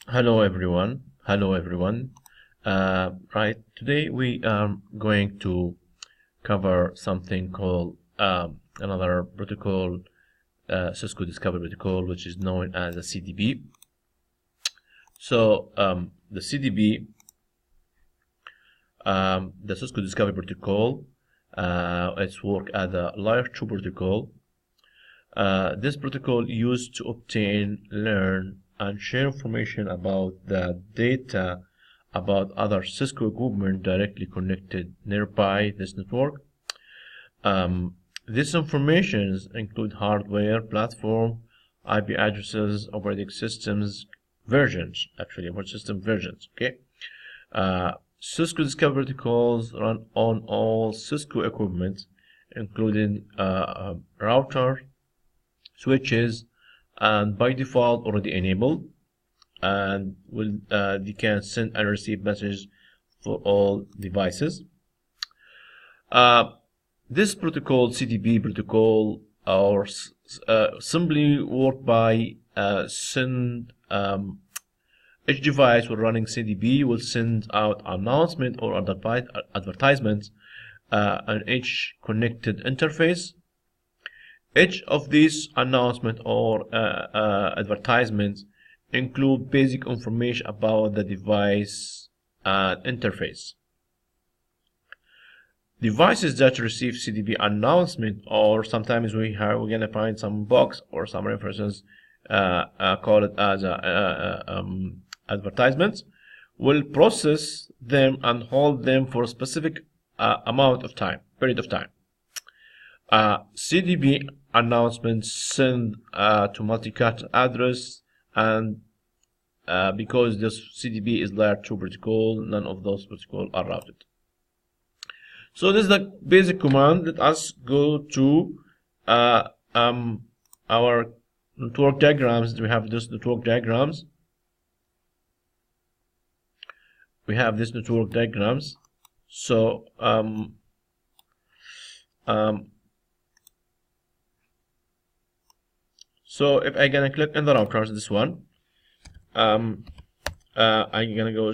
Hello everyone. Hello everyone. Right, today we are going to cover something called another protocol, Cisco Discovery Protocol, which is known as a CDP. So the CDP, the Cisco Discovery Protocol, it's work as a layer 2 protocol. This protocol used to obtain, learn, and share information about the data about other Cisco equipment directly connected nearby this network. These informations include hardware, platform, IP addresses, operating systems, versions, actually, operating system versions, okay? Cisco Discovery protocols run on all Cisco equipment, including router, switches, and by default already enabled, and they can send and receive messages for all devices. This protocol, CDP protocol, or simply work by send each device will running CDP will send out announcement or advertisements on each connected interface. Each of these announcements or advertisements include basic information about the device and interface. Devices that receive CDP announcement, or sometimes we're gonna find some box or some references call it as advertisements, will process them and hold them for a specific period of time. CDP announcements send to multicast address, and because this CDP is layer 2 protocol, none of those protocols are routed. So this is the basic command. Let us go to our network diagrams. We have this network diagrams. We have this network diagrams. So so if I gonna click on the routers, this one, I'm gonna go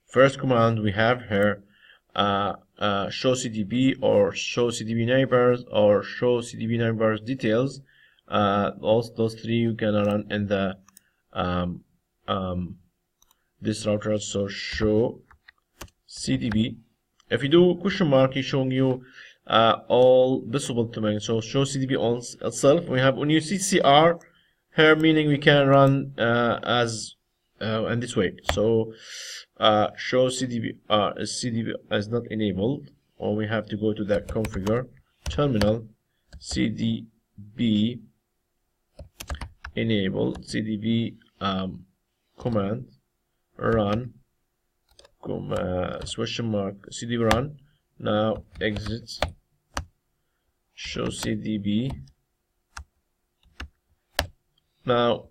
first command we have here, show CDP or show CDP neighbors or show CDP neighbors details. Also those three you can run in the this router. So show CDP. If you do question mark, it's showing you all visible domains. So show CDP on itself. We have when you see CR here, meaning we can run as in this way. So show CDP CDP is not enabled, or we have to go to that configure terminal CDP enable CDP command run question mark CDP run. Now exit show CDP. Now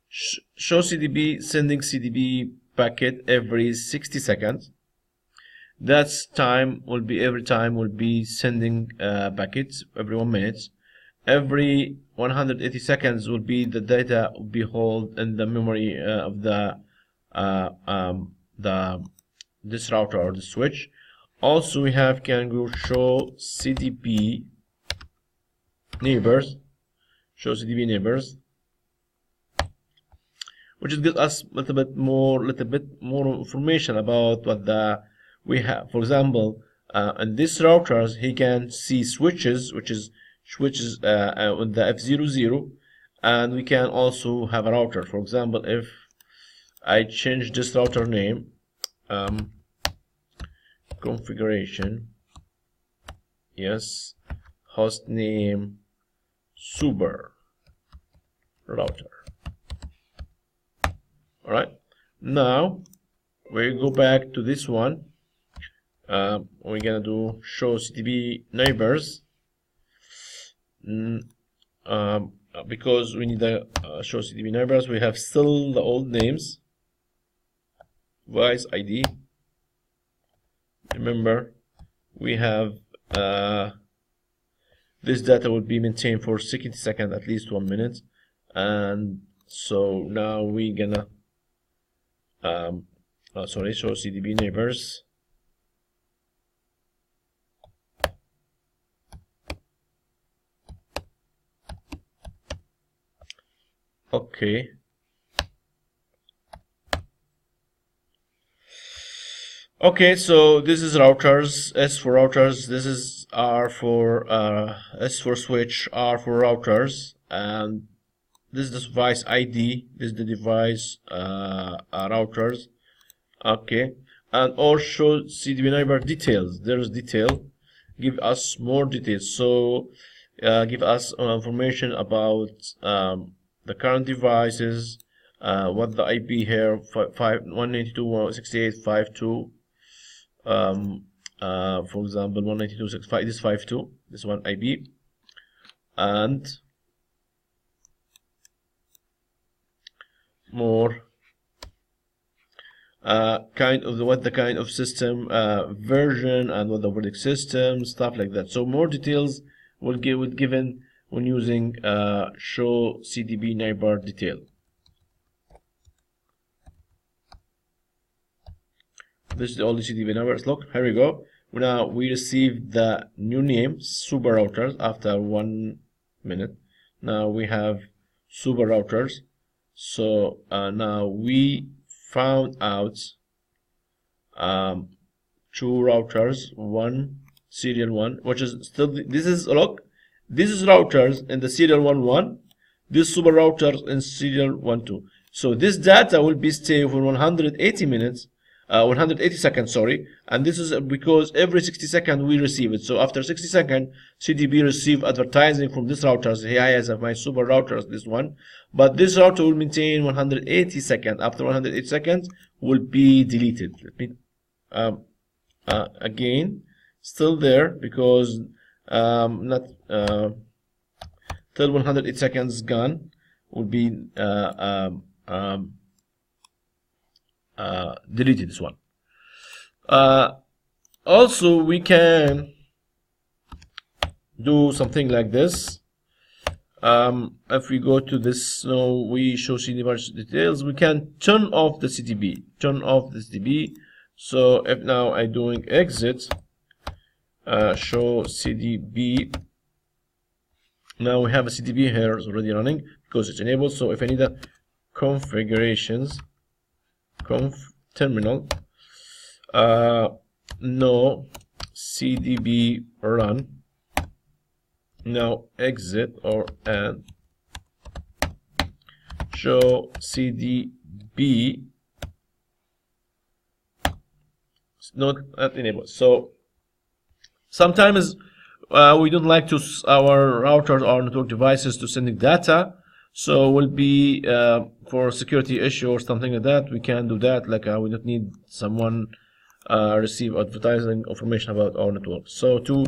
show CDP sending CDP packet every 60 seconds. That's time will be every time will be sending packets every 1 minute. Every 180 seconds will be the data will be held in the memory of this router or the switch. Also we have can go show CDP neighbors, show CDP neighbors, which is gives us a little bit more information about what we have. For example, in this routers he can see switches, which is switches with the F00, and we can also have a router. For example, if I change this router name, configuration, yes, host name super router. All right, now we go back to this one. We're gonna do show CDP neighbors, because we need the show CDP neighbors. We have still the old names, device ID. Remember, we have this data will be maintained for 60 seconds, at least 1 minute, and so now we're gonna sorry, show CDB neighbors. Okay. Okay, so this is routers, S for routers, this is R for S for switch, R for routers, and this is the device ID, this is the device routers. Okay, and also CDB neighbor details. There's detail, give us more details. So give us information about the current devices, what the IP here, 192.168.52. For example, 192.65, this 52, this one IP, and more kind of what the kind of system version and what the operating system, stuff like that. So more details will get given when using show CDB neighbor detail. This is the only CDB numbers. Look, here we go. Now we receive the new name, super routers, after 1 minute. Now we have super routers. So now we found out 2 routers, one serial one, which is still, this is, look, this is routers in the serial 1.1, this super routers in serial 1.2. So this data will be stay for 180 minutes. 180 seconds, sorry, and this is because every 60 seconds we receive it. So after 60 seconds, CDB receive advertising from this routers. Here I have my super routers, this one, but this router will maintain 180 seconds. After 180 seconds, will be deleted. Let me again, still there because not till 180 seconds gone will be deleted, this one. Also we can do something like this. If we go to this, so we show CDB details, we can turn off the CDB, so if now I doing exit, show CDB, now we have a CDB here is already running because it's enabled. So if I need a configurations, terminal, no CDB run, now exit or and show CDB not enabled. So sometimes we don't like to our routers or network devices to sending data, so will be for security issue or something like that, we can do that. Like we don't need someone receive advertising information about our network. So to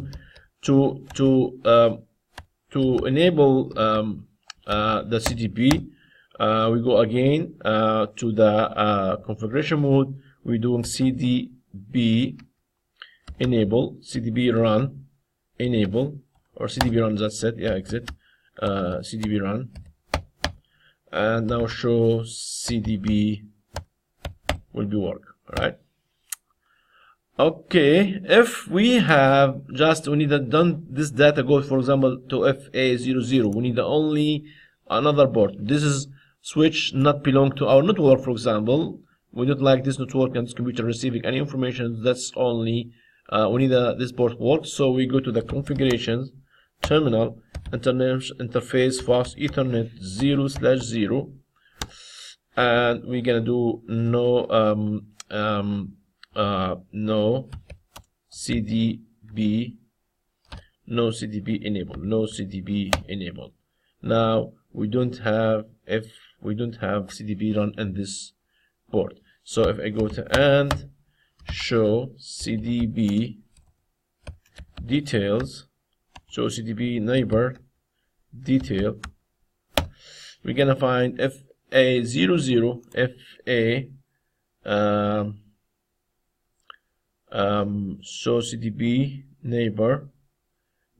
enable the CDB, we go again to the configuration mode. We're doing CDB enable, CDB run enable, or CDB run, that's it, yeah, exit, CDB run, and now show CDB will be work. All right. Okay, if we have just, we need to done this data goes, for example, to FA00, we need only another port. This is switch not belong to our network, for example. We don't like this network and this computer receiving any information. That's only we need this port works. So we go to the configurations, terminal, interface fast Ethernet 0/0, and we're gonna do no no CDB enable. Now we don't have CDB run in this port. So if I go to and show CDB details, show CDB neighbor detail, we're gonna find FA00 show CDB neighbor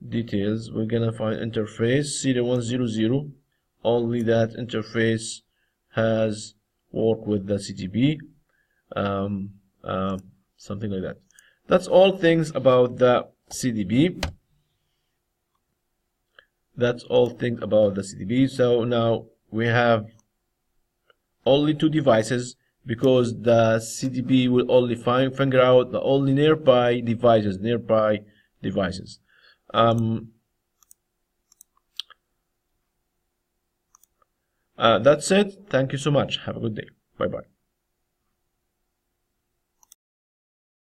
details. We're gonna find interface serial 100, only that interface has work with the CDB. something like that. That's all things about the CDB. That's all things about the CDB. So now we have only 2 devices, because the CDB will only figure out the only nearby devices. That's it. Thank you so much. Have a good day. Bye bye.